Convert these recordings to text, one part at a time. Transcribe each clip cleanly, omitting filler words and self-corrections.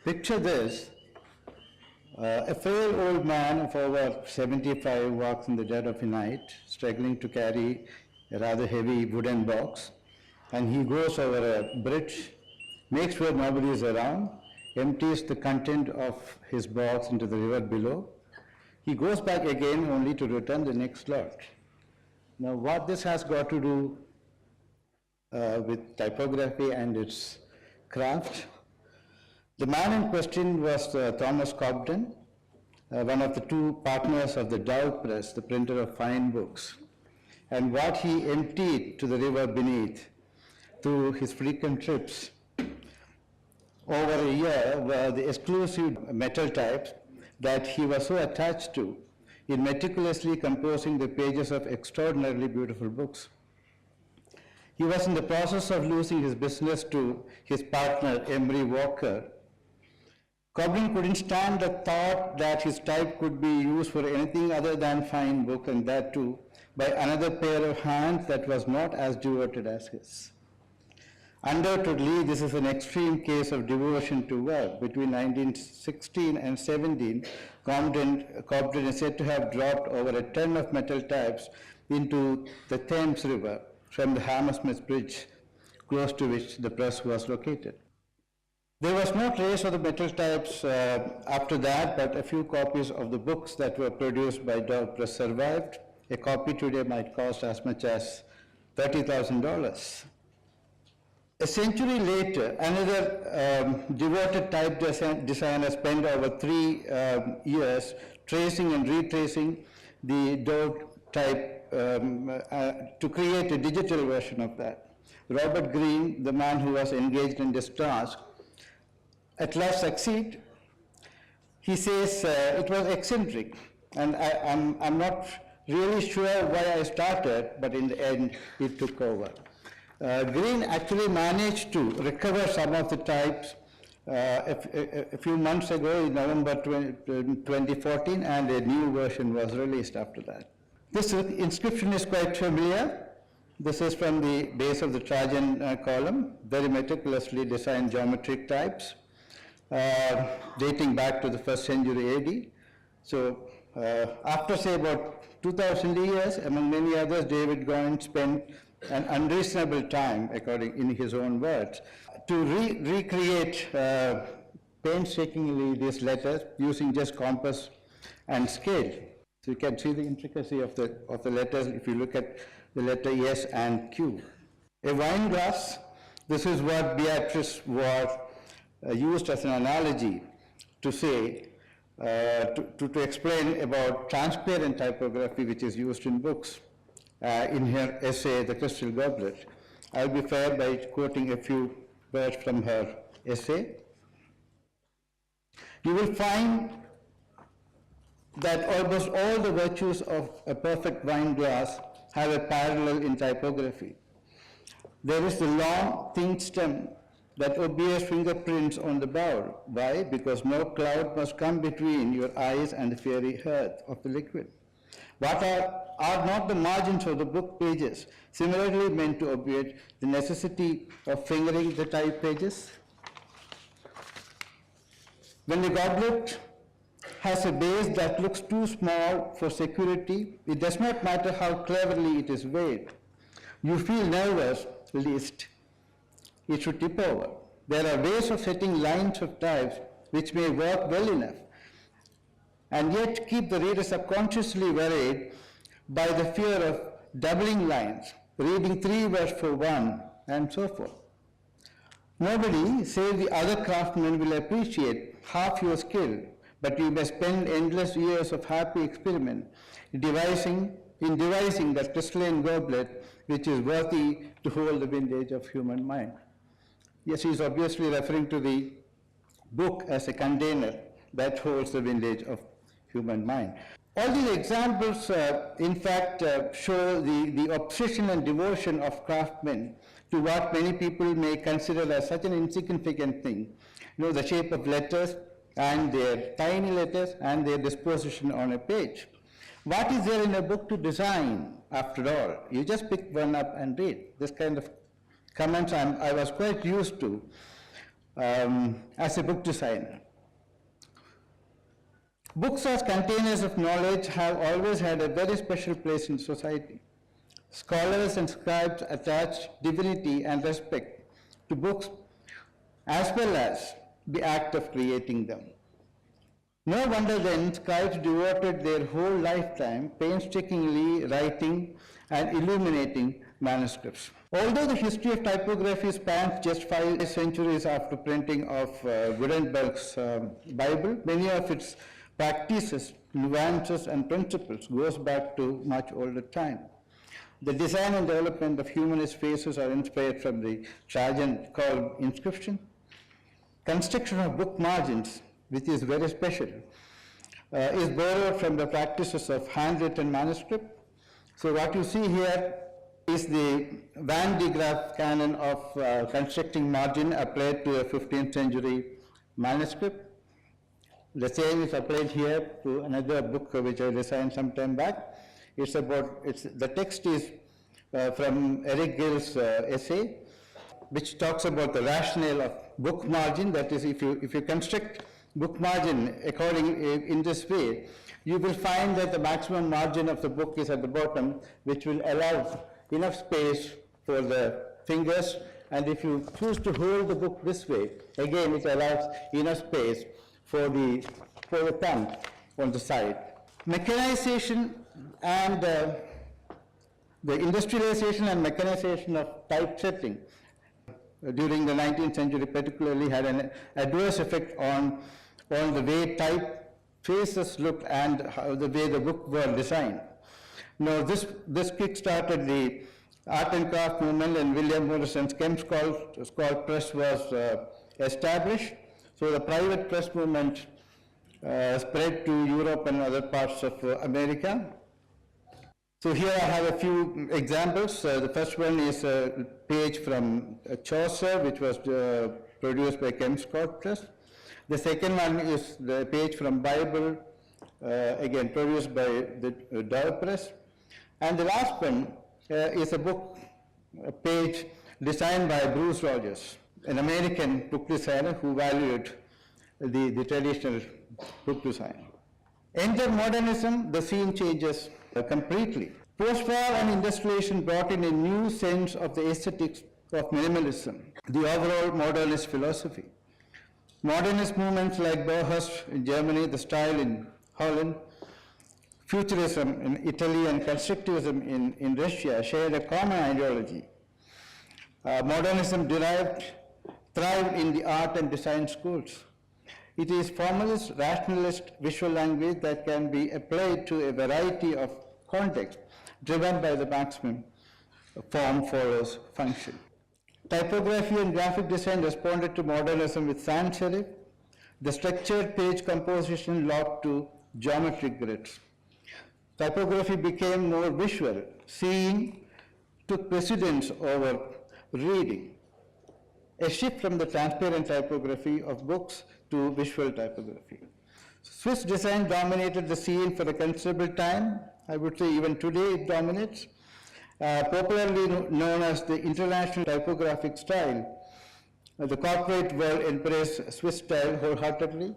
Picture this, a frail old man of over 75 walks in the dead of the night, struggling to carry a rather heavy wooden box, and he goes over a bridge, makes sure nobody is around, empties the content of his box into the river below. He goes back again only to return the next lot. Now what this has got to do with typography and its craft? The man in question was Thomas Cobden, one of the two partners of the Dove Press, the printer of fine books. And what he emptied to the river beneath through his frequent trips over a year were the exclusive metal types that he was so attached to in meticulously composing the pages of extraordinarily beautiful books. He was in the process of losing his business to his partner, Emery Walker. Cobden couldn't stand the thought that his type could be used for anything other than fine book, and that too by another pair of hands that was not as devoted as his. Undoubtedly, this is an extreme case of devotion to work. Between 1916 and 17, Cobden is said to have dropped over a ton of metal types into the Thames River from the Hammersmith Bridge, close to which the press was located. There was no trace of the metal types after that, but a few copies of the books that were produced by Dove Press survived. A copy today might cost as much as $30,000. A century later, another devoted type designer spent over 3 years tracing and retracing the Dove type to create a digital version of that. Robert Greene, the man who was engaged in this task, at last succeed. He says it was eccentric, and I'm not really sure why I started, but in the end it took over. Greene actually managed to recover some of the types a few months ago in November 2014, and a new version was released after that. This inscription is quite familiar. This is from the base of the Trajan column, very meticulously designed geometric types, dating back to the 1st century AD. So after, say, about 2,000 years, among many others, David Goin spent an unreasonable time, according in his own words, to recreate painstakingly these letters using just compass and scale. So you can see the intricacy of the letters if you look at the letter S and Q. A wine glass, this is what Beatrice wore, used as an analogy to say, to explain about transparent typography which is used in books. In her essay, The Crystal Goblet. I'll be fair by quoting a few words from her essay. You will find that almost all the virtues of a perfect wine glass have a parallel in typography. There is the long, thin stem that obeys fingerprints on the bowl. Why? Because no cloud must come between your eyes and the fiery earth of the liquid. What are not the margins of the book pages similarly meant to obviate the necessity of fingering the type pages? When the goblet has a base that looks too small for security, it does not matter how cleverly it is weighed. You feel nervous, lest it should tip over. There are ways of setting lines of types which may work well enough, and yet keep the reader subconsciously worried by the fear of doubling lines, reading 3 words for 1, and so forth. Nobody, save the other craftsmen, will appreciate half your skill, but you may spend endless years of happy experiment in devising that crystalline goblet which is worthy to hold the vintage of human mind. Yes, he is obviously referring to the book as a container that holds the vintage of human mind. All these examples, in fact, show the obsession and devotion of craftsmen to what many people may consider as such an insignificant thing. You know, the shape of letters and their tiny letters and their disposition on a page. What is there in a book to design, after all? You just pick one up and read. This kind of comments I was quite used to. as a book designer. Books as containers of knowledge have always had a very special place in society. Scholars and scribes attach divinity and respect to books as well as the act of creating them. No wonder then scribes devoted their whole lifetime painstakingly writing and illuminating manuscripts. Although the history of typography spans just 5 centuries after printing of Gutenberg's Bible, many of its practices, nuances, and principles goes back to much older time. The design and development of humanist faces are inspired from the Trajan called inscription. Construction of book margins, which is very special, is borrowed from the practices of handwritten manuscript. So what you see here is the Van de Graaff canon of constructing margin applied to a 15th century manuscript. The same is applied here to another book which I designed some time back. The text is from Eric Gill's essay, which talks about the rationale of book margin. That is, if you construct book margin in this way, you will find that the maximum margin of the book is at the bottom, which will allow enough space for the fingers. And if you choose to hold the book this way, again it allows enough space for the thumb on the side. Mechanization and the industrialization and mechanization of typesetting during the 19th century particularly had an adverse effect on the way typefaces looked and the way the book were designed. Now this kick-started the art and craft movement, and William Morrison's Scroll Press was established. So the private press movement spread to Europe and other parts of America. So here I have a few examples. The first one is a page from Chaucer, which was produced by Scroll Press. The second one is the page from Bible, again produced by the Dow Press. And the last one is a page designed by Bruce Rogers, an American book designer who valued the traditional book design. Enter modernism, the scene changes completely. Post-war and industrialization brought in a new sense of the aesthetics of minimalism, the overall modernist philosophy. Modernist movements like Bauhaus in Germany, the style in Holland, futurism in Italy, and constructivism in Russia shared a common ideology. Modernism thrived in the art and design schools. It is formalist, rationalist visual language that can be applied to a variety of contexts, driven by the maximum form follows function. Typography and graphic design responded to modernism with sans serif. The structured page composition locked to geometric grids. Typography became more visual. Seeing took precedence over reading. A shift from the transparent typography of books to visual typography. Swiss design dominated the scene for a considerable time. I would say even today it dominates. Popularly known as the international typographic style, the corporate world embraced Swiss style wholeheartedly.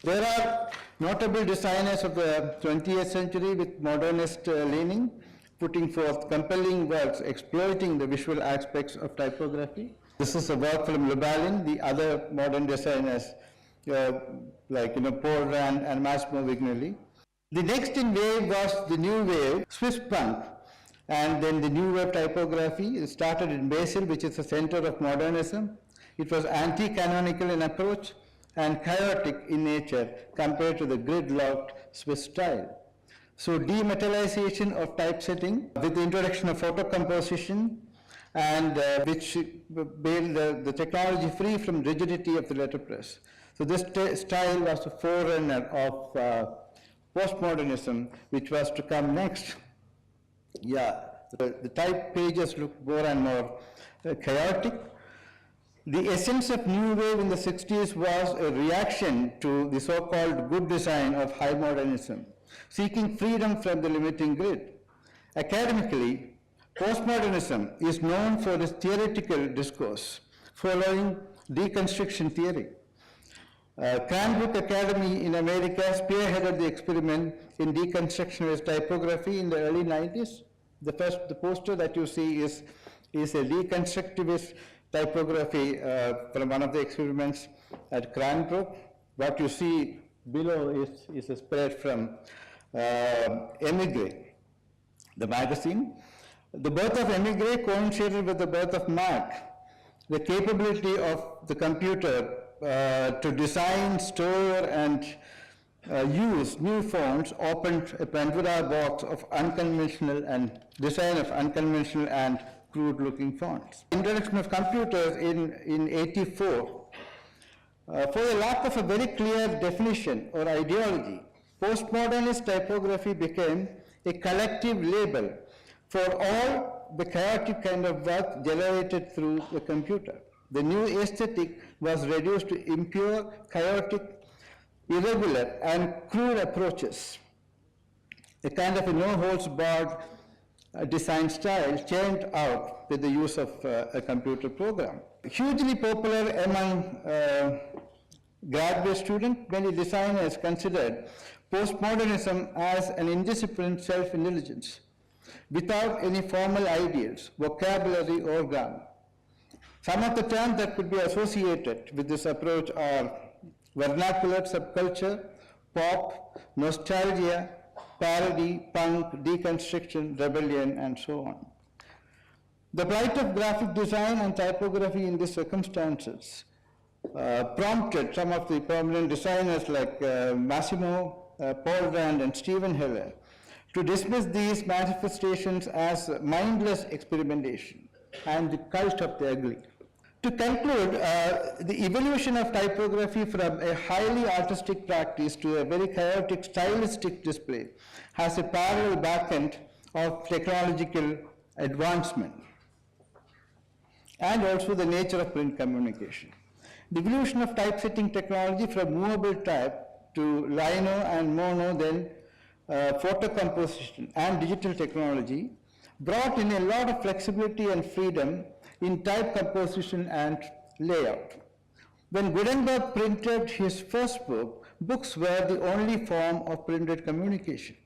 There are notable designers of the 20th century with modernist leaning, putting forth compelling works exploiting the visual aspects of typography. This is a work from Lubalin. The other modern designers Paul Rand and Massimo Vignelli. The next in wave was the new wave, Swiss punk, and then the new wave typography. It started in Basel, which is the center of modernism. It was anti-canonical in approach and chaotic in nature compared to the grid-locked Swiss style. So demetallization of typesetting with the introduction of photo composition, and which made the technology free from rigidity of the letterpress. So this style was a forerunner of postmodernism, which was to come next. The type pages look more and more chaotic. The essence of New Wave in the 60s was a reaction to the so-called good design of high modernism, seeking freedom from the limiting grid. Academically, postmodernism is known for its theoretical discourse, following deconstruction theory. Cranbrook Academy in America spearheaded the experiment in deconstructionist typography in the early 90s. The poster that you see is a deconstructivist typography from one of the experiments at Cranbrook. What you see below is a spread from Emigre, the magazine. The birth of Emigre coincided with the birth of Mac. The capability of the computer to design, store, and use new fonts opened a Pandora box of unconventional and design of unconventional and crude-looking fonts. Introduction of computers in 84. For the lack of a very clear definition or ideology, postmodernist typography became a collective label for all the chaotic kind of work generated through the computer. The new aesthetic was reduced to impure, chaotic, irregular, and crude approaches. A kind of a no-holds-barred design style churned out with the use of a computer program. Hugely popular among graduate students, many designers considered postmodernism as an indisciplined self-indulgence without any formal ideals, vocabulary, or grammar. Some of the terms that could be associated with this approach are vernacular subculture, pop, nostalgia, parody, punk, deconstruction, rebellion, and so on. The plight of graphic design and typography in these circumstances prompted some of the prominent designers like Massimo, Paul Rand, and Stephen Heller to dismiss these manifestations as mindless experimentation and the cult of the ugly. To conclude, the evolution of typography from a highly artistic practice to a very chaotic stylistic display has a parallel backend of technological advancement and also the nature of print communication. The evolution of typesetting technology from movable type to lino and mono, then photo composition and digital technology brought in a lot of flexibility and freedom in type composition and layout. When Gutenberg printed his first book, books were the only form of printed communication.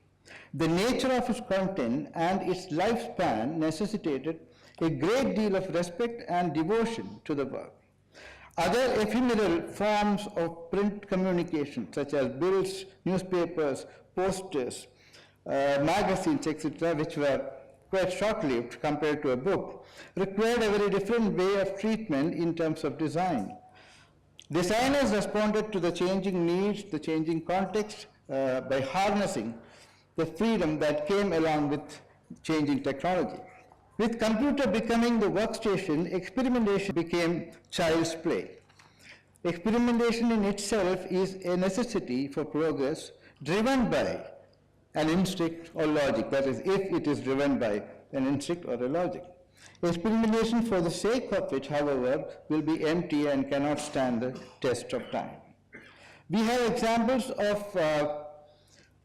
The nature of its content and its lifespan necessitated a great deal of respect and devotion to the work. Other ephemeral forms of print communication, such as bills, newspapers, posters, magazines, etc., which were quite short-lived compared to a book, required a very different way of treatment in terms of design. Designers responded to the changing needs, the changing context, by harnessing the freedom that came along with changing technology. With computer becoming the workstation, experimentation became child's play. Experimentation in itself is a necessity for progress driven by an instinct or logic, that is, if it is driven by an instinct or a logic. Experimentation for the sake of which, however, will be empty and cannot stand the test of time. We have examples of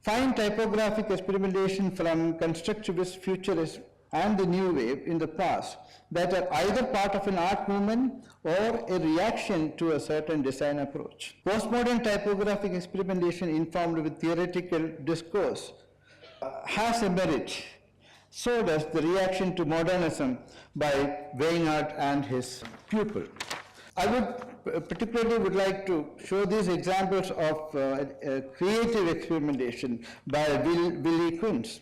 fine typographic experimentation from constructivist, futurist, and the new wave in the past that are either part of an art movement or a reaction to a certain design approach. Postmodern typographic experimentation informed with theoretical discourse has a merit. So does the reaction to modernism by Weinhardt and his pupil. I would particularly like to show these examples of creative experimentation by Willy Kunz.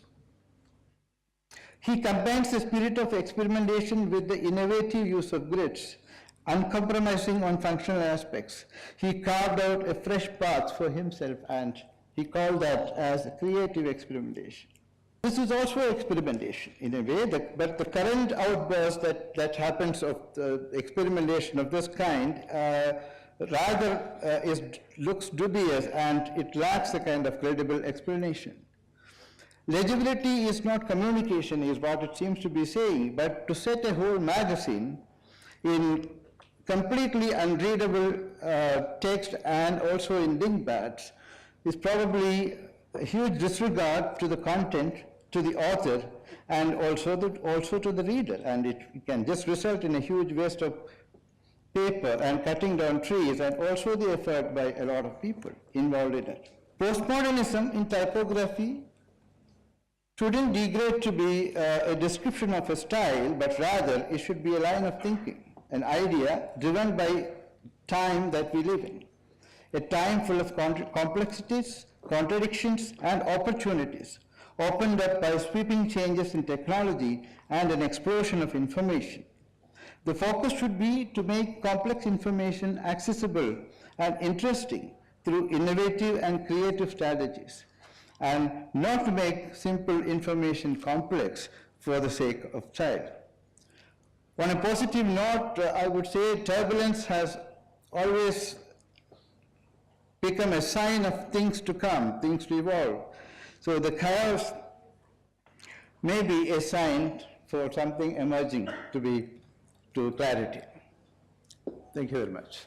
He combines the spirit of experimentation with the innovative use of grids, uncompromising on functional aspects. He carved out a fresh path for himself, and he called that as creative experimentation. This is also experimentation in a way, but the current outburst that happens of experimentation of this kind looks dubious, and it lacks a kind of credible explanation. Legibility is not communication, is what it seems to be saying, but to set a whole magazine in completely unreadable text and also in linkbats is probably a huge disregard to the content, to the author, and also to the reader, and it can just result in a huge waste of paper and cutting down trees, and also the effort by a lot of people involved in it. Postmodernism in typography shouldn't degrade to be a description of a style, but rather it should be a line of thinking, an idea driven by time that we live in, a time full of complexities, contradictions, and opportunities, opened up by sweeping changes in technology and an explosion of information. The focus should be to make complex information accessible and interesting through innovative and creative strategies, and not to make simple information complex for the sake of child. On a positive note, I would say turbulence has always become a sign of things to come, things to evolve. So the chaos may be a sign for something emerging to clarity. Thank you very much.